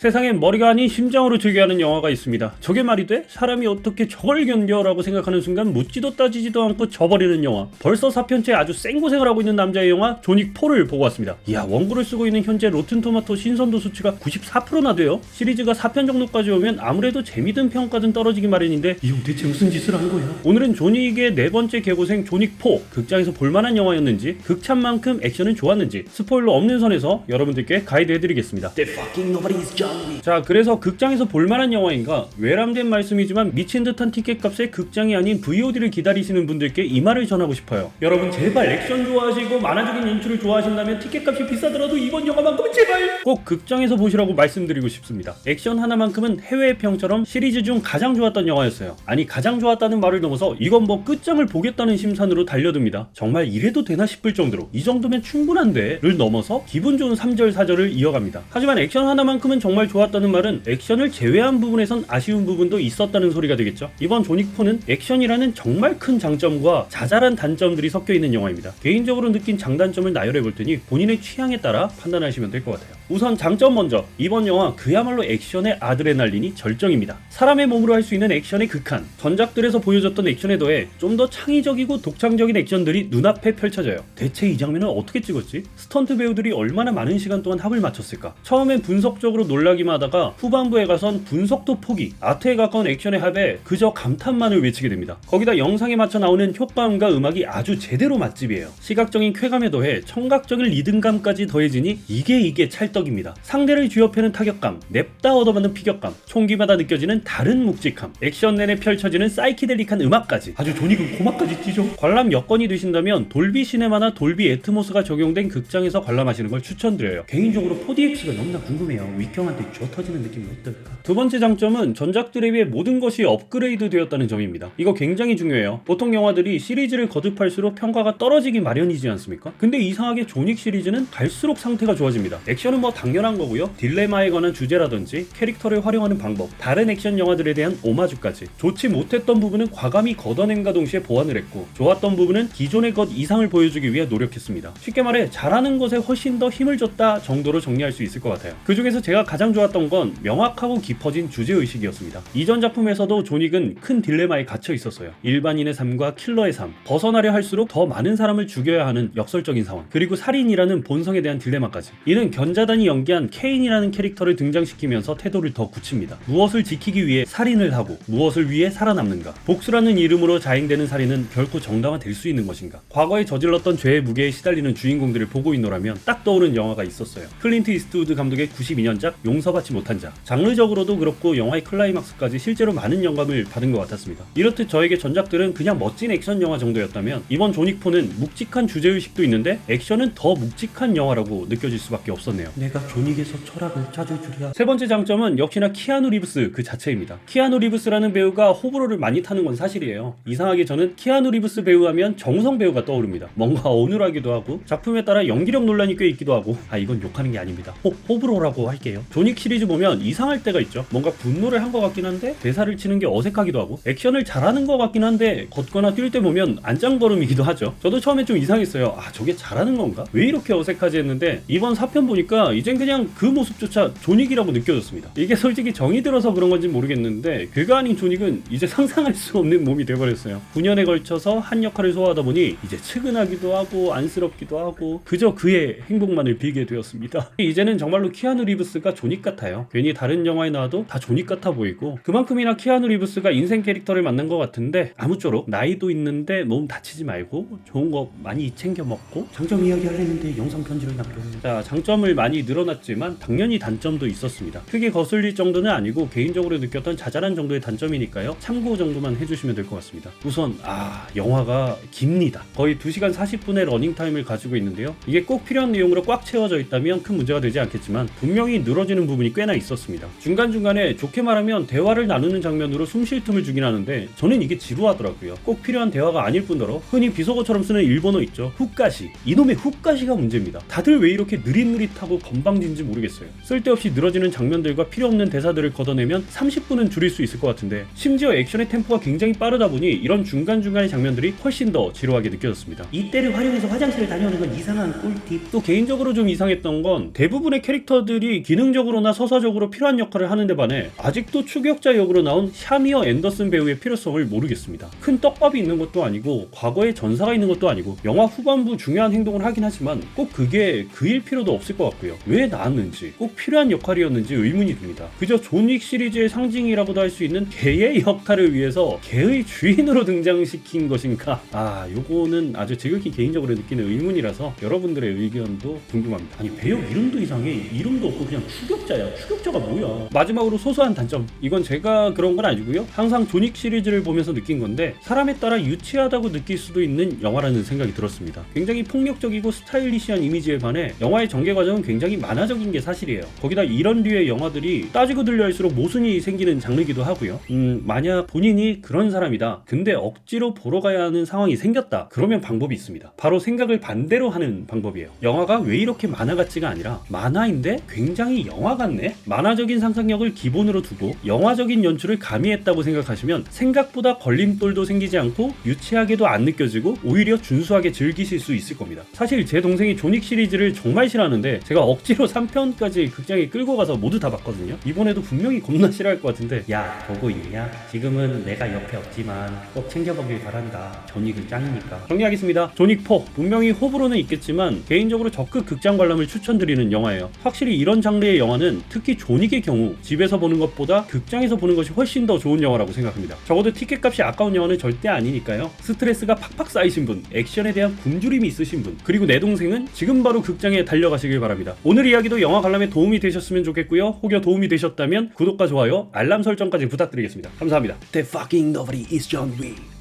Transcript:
세상엔 머리가 아닌 심장으로 즐겨하는 영화가 있습니다. 저게 말이 돼? 사람이 어떻게 저걸 견뎌? 라고 생각하는 순간 묻지도 따지지도 않고 져버리는 영화. 벌써 4편째 아주 생고생을 하고 있는 남자의 영화 존윅 4를 보고 왔습니다. 이야, 원고를 쓰고 있는 현재 로튼토마토 신선도 수치가 94%나 돼요. 시리즈가 4편 정도까지 오면 아무래도 재미든 평가든 떨어지기 마련인데 이 형 대체 무슨 짓을 한 거야? 오늘은 존윅의 네 번째 개고생 존윅 4 극장에서 볼만한 영화였는지, 극찬만큼 액션은 좋았는지 스포일러 없는 선에서 여러분들께 가이드 해드리겠습니다. 자, 그래서 극장에서 볼만한 영화인가? 외람된 말씀이지만 미친 듯한 티켓값에 극장이 아닌 VOD를 기다리시는 분들께 이 말을 전하고 싶어요. 여러분 제발 액션 좋아하시고 만화적인 연출을 좋아하신다면 티켓값이 비싸더라도 이번 영화만큼은 제발 꼭 극장에서 보시라고 말씀드리고 싶습니다. 액션 하나만큼은 해외 평처럼 시리즈 중 가장 좋았던 영화였어요. 아니, 가장 좋았다는 말을 넘어서 이건 뭐 끝장을 보겠다는 심산으로 달려듭니다. 정말 이래도 되나 싶을 정도로 이 정도면 충분한데 를 넘어서 기분 좋은 3절 4절을 이어갑니다. 하지만 액션 하나만큼은 정말 좋았다는 말은 액션을 제외한 부분에선 아쉬운 부분도 있었다는 소리가 되겠죠. 이번 존윅 4는 액션이라는 정말 큰 장점과 자잘한 단점들이 섞여 있는 영화입니다. 개인적으로 느낀 장단점을 나열해 볼 테니 본인의 취향에 따라 판단하시면 될 것 같아요. 우선 장점 먼저. 이번 영화 그야말로 액션의 아드레날린이 절정입니다. 사람의 몸으로 할 수 있는 액션의 극한. 전작들에서 보여줬던 액션에 더해 좀 더 창의적이고 독창적인 액션들이 눈앞에 펼쳐져요. 대체 이 장면을 어떻게 찍었지? 스턴트 배우들이 얼마나 많은 시간 동안 합을 맞췄을까? 처음엔 분석적으로 놀라기만 하다가 후반부에 가선 분석도 포기, 아트에 가까운 액션의 합에 그저 감탄만을 외치게 됩니다. 거기다 영상에 맞춰 나오는 효과음과 음악이 아주 제대로 맛집이에요. 시각적인 쾌감에 더해 청각적인 리듬감까지 더해지니 이게 찰떡입니다. 상대를 쥐어패는 타격감, 냅다 얻어맞는 피격감, 총기마다 느껴지는 다른 묵직함, 액션 내내 펼쳐지는 사이키델릭한 음악까지, 아주 존윅은 고막까지 찢어. 관람 여건이 되신다면 돌비 시네마나 돌비 애트모스가 적용된 극장에서 관람하시는 걸 추천드려요. 개인적으로 4DX가 너무나 궁금해요. 윗경한테 쥐어 터지는 느낌이 어떨까? 두 번째 장점은 전작들에 비해 모든 것이 업그레이드 되었다는 점입니다. 이거 굉장히 중요해요. 보통 영화들이 시리즈를 거듭할수록 평가가 떨어지기 마련이지 않습니까? 근데 이상하게 존윅 시리즈는 갈수록 상태가 좋아집니다. 액션은 뭐 당연한 거고요. 딜레마에 관한 주제라든지 캐릭터를 활용하는 방법, 다른 액션 영화들에 대한 오마주까지 좋지 못했던 부분은 과감히 걷어낸과 동시에 보완을 했고, 좋았던 부분은 기존의 것 이상을 보여주기 위해 노력했습니다. 쉽게 말해 잘하는 것에 훨씬 더 힘을 줬다 정도로 정리할 수 있을 것 같아요. 그 중에서 제가 가장 좋았던 건 명확하고 깊어진 주제의식이었습니다. 이전 작품에서도 존윅은 큰 딜레마에 갇혀 있었어요. 일반인의 삶과 킬러의 삶, 벗어나려 할수록 더 많은 사람을 죽여야 하는 역설적인 상황, 그리고 살인이라는 본성에 대한 딜레마까지. 이는 견자단이 연기한 케인이라는 캐릭터를 등장시키면서 태도를 더 굳힙니다. 무엇을 지키기 위해 살인을 하고 무엇을 위해 살아남는가? 복수라는 이름으로 자행되는 살인은 결코 정당화될 수 있는 것인가? 과거에 저질렀던 죄의 무게에 시달리는 주인공들을 보고 있노라면 딱 떠오른 영화가 있었어요. 클린트 이스트우드 감독의 92년작 용서받지 못한 자. 장르적으로도 그렇고 영화의 클라이막스까지 실제로 많은 영감을 받은 것 같았습니다. 이렇듯 저에게 전작들은 그냥 멋진 액션 영화 정도였다면 이번 존윅 4는 묵직한 주제의식도 있는데 액션은 더 묵직한 영화라고 느껴질 수밖에 없었네요. 내가 존윅에서 철학을 찾을 줄이야. 세 번째 장점은 역시나 키아누 리브스 그 자체입니다. 키아누 리브스라는 배우가 호불호를 많이 타는 건 사실이에요. 이상하게 저는 키아누 리브스 배우 하면 정우성 배우가 떠오릅니다. 뭔가 어눌하기도 하고 작품에 따라 연기력 논란이 꽤 있기도 하고, 이건 욕하는 게 아닙니다. 호불호라고 할게요. 존윅 시리즈 보면 이상할 때가 있죠. 뭔가 분노를 한 것 같긴 한데 대사를 치는 게 어색하기도 하고, 액션을 잘하는 것 같긴 한데 걷거나 뛸 때 보면 안짱거름이기도 하죠. 저도 처음에 좀 이상했어요. 저게 잘하는 건가? 왜 이렇게 어색하지 했는데 이번 4편 보니까 이젠 그냥 그 모습조차 존윅이라고 느껴졌습니다. 이게 솔직히 정이 들어서 그런 건지 모르겠는데 그가 아닌 존윅은 이제 상상할 수 없는 몸이 되어버렸어요. 9년에 걸쳐서 한 역할을 소화하다 보니 이제 측은하기도 하고 안쓰럽기도 하고 그저 그의 행복만을 빌게 되었습니다. 이제는 정말로 키아누 리브스가 존윅 같아요. 괜히 다른 영화에 나와도 다 존윅 같아 보이고, 그만큼이나 키아누 리브스가 인생 캐릭터를 만난 것 같은데 아무쪼록 나이도 있는데 몸 다치지 말고 좋은 거 많이 챙겨 먹고. 장점 이야기 하려는데 영상 편지를 남겨요. 자, 장점을 많이 늘어났지만 당연히 단점도 있었습니다. 크게 거슬릴 정도는 아니고 개인적으로 느꼈던 자잘한 정도의 단점이니까요. 참고 정도만 해주시면 될 것 같습니다. 우선 영화가 깁니다. 거의 2시간 40분의 러닝타임을 가지고 있는데요. 이게 꼭 필요한 내용으로 꽉 채워져 있다면 큰 문제가 되지 않겠지만 분명히 늘어지는 부분이 꽤나 있었습니다. 중간중간에 좋게 말하면 대화를 나누는 장면으로 숨 쉴 틈을 주긴 하는데 저는 이게 지루하더라고요. 꼭 필요한 대화가 아닐 뿐더러 흔히 비속어처럼 쓰는 일본어 있죠. 훅가시. 이놈의 훅가시가 문제입니다. 다들 왜 이렇게 느릿느릿하고 건방진지 모르겠어요. 쓸데없이 늘어지는 장면들과 필요 없는 대사들을 걷어내면 30분은 줄일 수 있을 것 같은데 심지어 액션의 템포가 굉장히 빠르다 보니 이런 중간중간의 장면들이 훨씬 더 지루하게 느껴졌습니다. 이때를 활용해서 화장실을 다녀오는 건 이상한 꿀팁. 또 개인적으로 좀 이상했던 건 대부분의 캐릭터들이 기능적으로나 서사적으로 필요한 역할을 하는데 반해 아직도 추격자 역으로 나온 샤미어 앤더슨 배우의 필요성을 모르겠습니다. 큰 떡밥이 있는 것도 아니고 과거에 전사가 있는 것도 아니고 영화 후반부 중요한 행동을 하긴 하지만 꼭 그게 그일 필요도 없을 것 같고요. 왜 나왔는지, 꼭 필요한 역할이었는지 의문이 듭니다. 그저 존 윅 시리즈의 상징이라고도 할 수 있는 개의 역할을 위해서 개의 주인으로 등장시킨 것인가? 요거는 아주 지극히 개인적으로 느끼는 의문이라서 여러분들의 의견도 궁금합니다. 아니 배역 이름도 이상해. 이름도 없고 그냥 추격자야. 추격자가 뭐야? 마지막으로 소소한 단점. 이건 제가 그런 건 아니고요. 항상 존 윅 시리즈를 보면서 느낀 건데 사람에 따라 유치하다고 느낄 수도 있는 영화라는 생각이 들었습니다. 굉장히 폭력적이고 스타일리시한 이미지에 반해 영화의 전개 과정은 굉장히 만화적인 게 사실이에요. 거기다 이런 류의 영화들이 따지고 들려할수록 모순이 생기는 장르이기도 하고요. 만약 본인이 그런 사람이다. 근데 억지로 보러 가야 하는 상황이 생겼다. 그러면 방법이 있습니다. 바로 생각을 반대로 하는 방법이에요. 영화가 왜 이렇게 만화 같지가 아니라 만화인데 굉장히 영화 같네? 만화적인 상상력을 기본으로 두고 영화적인 연출을 가미했다고 생각하시면 생각보다 걸림돌도 생기지 않고 유치하게도 안 느껴지고 오히려 준수하게 즐기실 수 있을 겁니다. 사실 제 동생이 존 윅 시리즈를 정말 싫어하는데 제가 억지로 3편까지 극장에 끌고 가서 모두 다 봤거든요. 이번에도 분명히 겁나 싫어할 것 같은데 야 보고 있냐? 지금은 내가 옆에 없지만 꼭 챙겨보길 바란다. 존 윅은 짱이니까. 정리하겠습니다. 존 윅 4 분명히 호불호는 있겠지만 개인적으로 적극 극장 관람을 추천드리는 영화예요. 확실히 이런 장르의 영화는 특히 존 윅의 경우 집에서 보는 것보다 극장에서 보는 것이 훨씬 더 좋은 영화라고 생각합니다. 적어도 티켓값이 아까운 영화는 절대 아니니까요. 스트레스가 팍팍 쌓이신 분, 액션에 대한 굶주림이 있으신 분, 그리고 내 동생은 지금 바로 극장에 달려가시길 바랍니다. 오늘 이야기도 영화 관람에 도움이 되셨으면 좋겠고요. 혹여 도움이 되셨다면 구독과 좋아요, 알람 설정까지 부탁드리겠습니다. 감사합니다. The fucking nobody is John Wick.